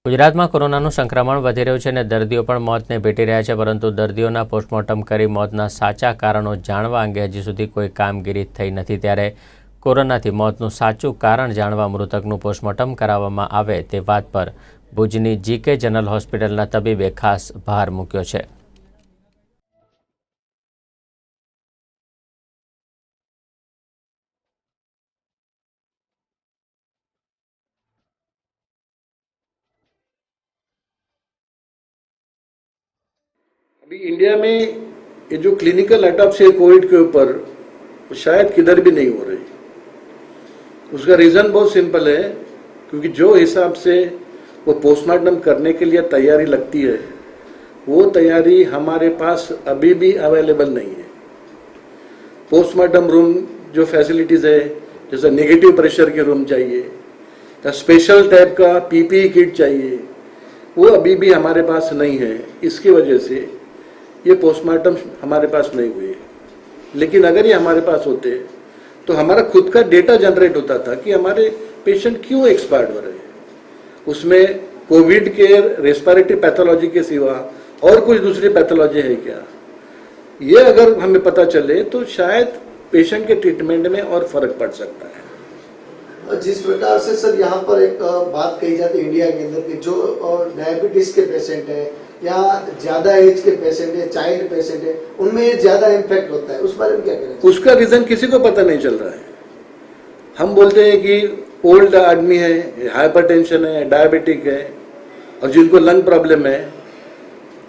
ગુજરાતમાં કોરોનાનું સંક્રમણ વધી રહ્યું છે અને દર્દીઓ પણ મોતને ભેટી રહ્યા છે, પરંતુ દર્દીઓના પોસ્ટમોર્ટમ કરી મોતના સાચા કારણો જાણવા અંગે હજી સુધી કોઈ કામગીરી થઈ નથી। ત્યારે કોરોનાથી મોતનું સાચું કારણ જાણવા મૃતકનું પોસ્ટમોર્ટમ કરાવવામાં આવે તે વાત પર ભુજની જીકે જનરલ હોસ્પિટલના તબીબે ખાસ ભાર મૂક્યો છે। अभी इंडिया में ये जो क्लिनिकल ऑटोप्सी है कोविड के ऊपर शायद किधर भी नहीं हो रही। उसका रीज़न बहुत सिंपल है, क्योंकि जो हिसाब से वो पोस्टमार्टम करने के लिए तैयारी लगती है वो तैयारी हमारे पास अभी भी अवेलेबल नहीं है। पोस्टमार्टम रूम जो फैसिलिटीज़ है, जैसे नेगेटिव प्रेशर के रूम चाहिए या स्पेशल टाइप का पीपीई किट चाहिए, वो अभी भी हमारे पास नहीं है। इसकी वजह से ये पोस्टमार्टम हमारे पास नहीं हुए। लेकिन अगर ये हमारे पास होते तो हमारा खुद का डेटा जनरेट होता था कि हमारे पेशेंट क्यों एक्सपायर्ड हो रहे हैं। उसमें कोविड के रेस्पिरेटरी पैथोलॉजी के सिवा और कुछ दूसरी पैथोलॉजी है क्या, ये अगर हमें पता चले तो शायद पेशेंट के ट्रीटमेंट में और फर्क पड़ सकता है। जिस प्रकार से सर यहाँ पर एक बात कही जाती है इंडिया के अंदर कि जो डायबिटीज के पेशेंट है या ज्यादा एज के पेशेंट है, चाइल्ड पेशेंट है, उनमें ज्यादा इम्पैक्ट होता है, उस बारे में क्या करें? उसका रीजन किसी को पता नहीं चल रहा है। हम बोलते हैं कि ओल्ड आदमी है, हाइपरटेंशन है, डायबिटिक है और जिनको लंग प्रॉब्लम है,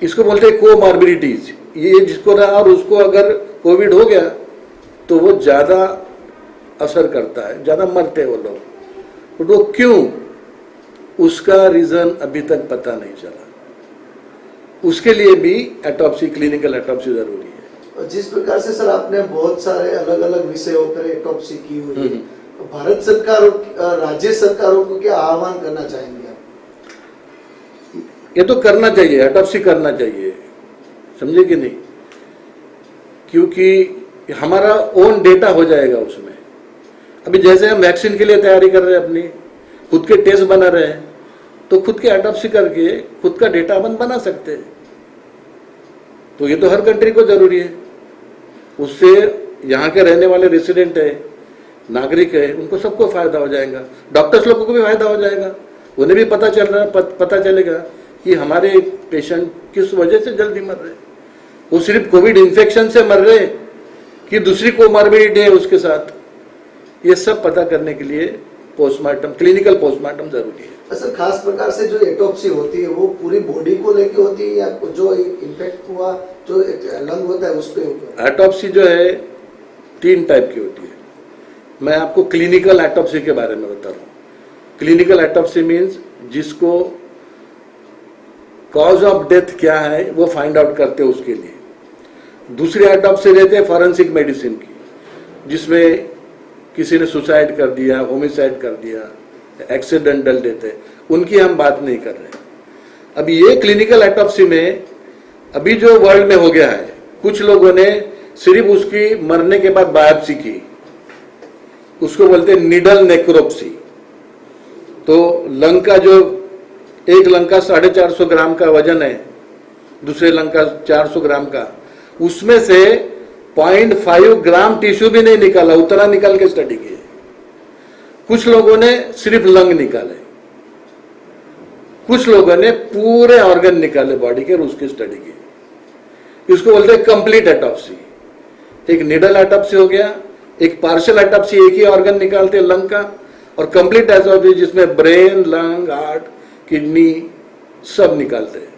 इसको बोलते हैं कोमॉर्बिडिटीज। ये जिसको रहा और उसको अगर कोविड हो गया तो वो ज्यादा असर करता है, ज्यादा मरते हैं वो लोग। वो क्यों, उसका रीजन अभी तक पता नहीं चला। उसके लिए भी ऑटोप्सी, क्लिनिकल ऑटोप्सी जरूरी है। जिस प्रकार से सर आपने बहुत सारे अलग अलग विषयों पर ऑटोप्सी की हुई है, तो भारत सरकार और राज्य सरकारों को क्या आह्वान करना चाहेंगे आप? ये तो करना चाहिए, ऑटोप्सी करना चाहिए, समझे कि नहीं, क्योंकि हमारा ओन डेटा हो जाएगा उसमें। अभी जैसे हम वैक्सीन के लिए तैयारी कर रहे हैं, अपनी खुद के टेस्ट बना रहे हैं, तो खुद के ऑटोप्सी करके खुद का डेटा अपन बना सकते हैं। तो ये तो हर कंट्री को जरूरी है। उससे यहाँ के रहने वाले रेसिडेंट है, नागरिक है, उनको सबको फायदा हो जाएगा। डॉक्टर्स लोगों को भी फायदा हो जाएगा, उन्हें भी पता चलेगा कि हमारे पेशेंट किस वजह से जल्दी मर रहे। वो सिर्फ कोविड इन्फेक्शन से मर रहे कि दूसरी कोमॉर्बिडिटी है उसके साथ, ये सब पता करने के लिए पोस्टमार्टम, क्लिनिकल पोस्टमार्टम जरूरी है। सर खास प्रकार से जो ऑटोप्सी होती है वो पूरी बॉडी को लेके होती है या जो इन्फेक्ट हुआ जो लंग होता है उस पे? ऑटोप्सी जो है 3 टाइप की होती है। मैं आपको क्लिनिकल ऑटोप्सी के बारे में बता रहा हूँ। क्लिनिकल ऑटोप्सी मीन्स जिसको कॉज ऑफ डेथ क्या है वो फाइंड आउट करते हैं उसके लिए। दूसरी ऑटोप्सी रहते हैं फॉरेंसिक मेडिसिन की, जिसमें किसी ने सुसाइड कर दिया, होमिसाइड कर दिया, एक्सीडेंटल डेथ है, उनकी हम बात नहीं कर रहे। अभी ये क्लिनिकल ऑटोप्सी में अभी जो वर्ल्ड में हो गया है, कुछ लोगों ने सिर्फ उसकी मरने के बाद बायोप्सी की, उसको बोलते हैं निडल नेक्रोप्सी। तो लंग का जो एक लंग का 450 ग्राम का वजन है, दूसरे लंग का 400 ग्राम का, उसमें से 0.5 ग्राम टिश्यू भी नहीं निकाला, उतना निकाल के स्टडी की। कुछ लोगों ने सिर्फ लंग निकाले, कुछ लोगों ने पूरे ऑर्गन निकाले बॉडी के और उसकी स्टडी की। इसको बोलते हैं कंप्लीट ऑटोप्सी। एक निडल ऑटोप्सी हो गया, एक पार्शियल ऑटोप्सी, एक ही ऑर्गन निकालते हैं लंग का, और कंप्लीट ऑटोप्सी जिसमें ब्रेन, लंग, हार्ट, किडनी सब निकालते हैं।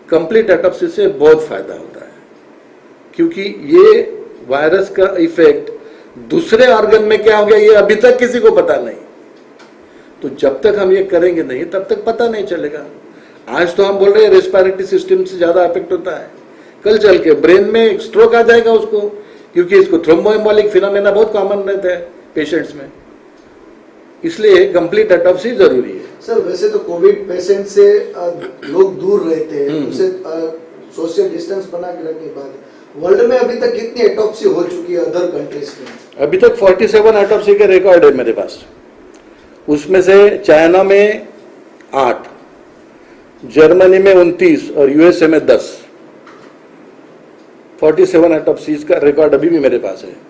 कंप्लीट ऑटोप्सी से बहुत फायदा होता है, क्योंकि ये वायरस का इफेक्ट दूसरे ऑर्गन में क्या हो गया ये अभी तक किसी को पता नहीं। तो जब तक हम ये करेंगे नहीं तब तक पता नहीं चलेगा। आज तो हम बोल रहे हैं रेस्पिरेटरी सिस्टम से ज्यादा इफेक्ट होता है, कल चल के ब्रेन में स्ट्रोक आ जाएगा उसको, क्योंकि इसको थ्रोम्बोएम्बोलिक फिनोमेना बहुत कॉमन रहता है पेशेंट्स में। इसलिए कंप्लीट ऑटोप्सी जरूरी है। सर वैसे तो कोविड पेशेंट से लोग दूर रहते हैं, उसे सोशल डिस्टेंस बना के रखने के बाद वर्ल्ड में अभी तक कितनी ऑटोप्सी हो चुकी है अदर कंट्रीज में? अभी तक 47 ऑटोप्सी के रिकॉर्ड है मेरे पास। उसमें से चाइना में 8, जर्मनी में 29 और यूएसए में 10। 47 एटॉप्सीज का रिकॉर्ड अभी भी मेरे पास है।